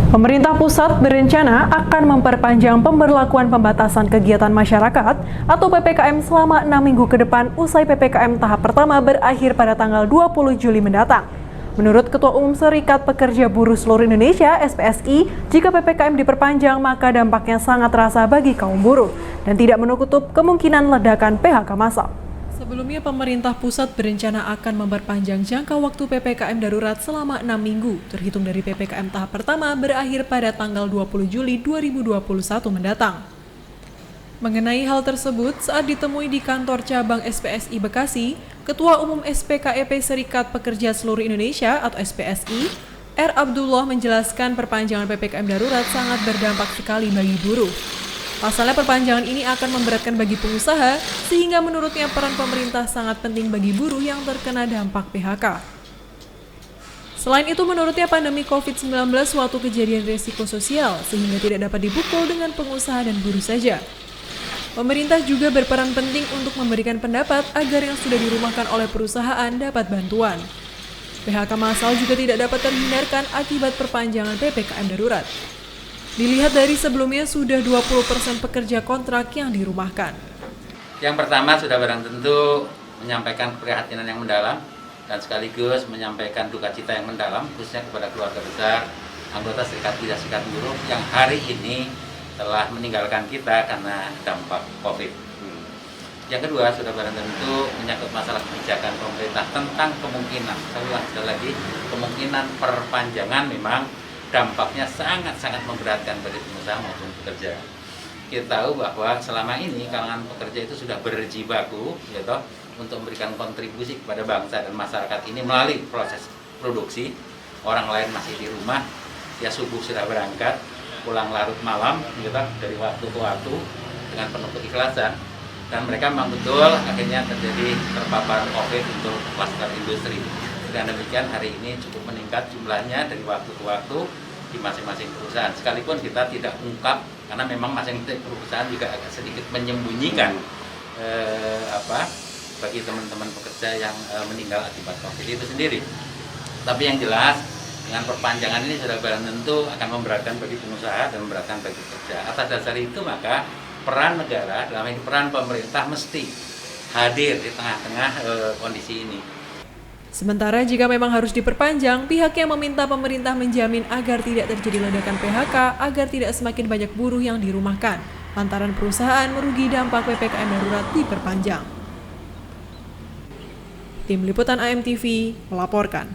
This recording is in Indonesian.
Pemerintah pusat berencana akan memperpanjang pemberlakuan pembatasan kegiatan masyarakat atau PPKM selama 6 minggu ke depan usai PPKM tahap pertama berakhir pada tanggal 20 Juli mendatang. Menurut Ketua Umum Serikat Pekerja Buruh Seluruh Indonesia (SPSI), jika PPKM diperpanjang maka dampaknya sangat terasa bagi kaum buruh dan tidak menutup kemungkinan ledakan PHK massal. Sebelumnya, pemerintah pusat berencana akan memperpanjang jangka waktu PPKM darurat selama 6 minggu, terhitung dari PPKM tahap pertama berakhir pada tanggal 20 Juli 2021 mendatang. Mengenai hal tersebut, saat ditemui di kantor cabang SPSI Bekasi, Ketua Umum SPKEP Serikat Pekerja Seluruh Indonesia atau SPSI, R. Abdullah menjelaskan perpanjangan PPKM darurat sangat berdampak sekali bagi buruh. Pasalnya perpanjangan ini akan memberatkan bagi pengusaha, sehingga menurutnya peran pemerintah sangat penting bagi buruh yang terkena dampak PHK. Selain itu, menurutnya pandemi COVID-19 suatu kejadian risiko sosial, sehingga tidak dapat dipukul dengan pengusaha dan buruh saja. Pemerintah juga berperan penting untuk memberikan pendapat agar yang sudah dirumahkan oleh perusahaan dapat bantuan. PHK massal juga tidak dapat terhindarkan akibat perpanjangan PPKM darurat. Dilihat dari sebelumnya sudah 20% pekerja kontrak yang dirumahkan. Yang pertama sudah barang tentu menyampaikan keprihatinan yang mendalam dan sekaligus menyampaikan duka cita yang mendalam khususnya kepada keluarga besar anggota Serikat Pekerja Serikat Buruh yang hari ini telah meninggalkan kita karena dampak COVID. Yang kedua sudah barang tentu menyangkut masalah kebijakan pemerintah tentang kemungkinan, sekali lagi kemungkinan perpanjangan memang dampaknya sangat-sangat memberatkan bagi pengusaha maupun pekerja. Kita tahu bahwa selama ini kalangan pekerja itu sudah berjibaku gitu, untuk memberikan kontribusi kepada bangsa dan masyarakat ini melalui proses produksi. Orang lain masih di rumah, ya subuh sudah berangkat, pulang larut malam gitu, dari waktu ke waktu dengan penuh keikhlasan. Dan mereka memang betul akhirnya terjadi terpapar COVID untuk klaster industri. Dengan demikian hari ini cukup meningkat jumlahnya dari waktu ke waktu di masing-masing perusahaan. Sekalipun kita tidak ungkap karena memang masing-masing perusahaan juga agak sedikit menyembunyikan bagi teman-teman pekerja yang meninggal akibat COVID itu sendiri. Tapi yang jelas dengan perpanjangan ini sudah barang tentu akan memberatkan bagi pengusaha dan memberatkan bagi pekerja. Atas dasar itu maka peran negara dalam ini peran pemerintah mesti hadir di tengah-tengah kondisi ini. Sementara jika memang harus diperpanjang, pihaknya meminta pemerintah menjamin agar tidak terjadi ledakan PHK agar tidak semakin banyak buruh yang dirumahkan, lantaran perusahaan merugi dampak PPKM darurat diperpanjang. Tim Liputan AMTV melaporkan.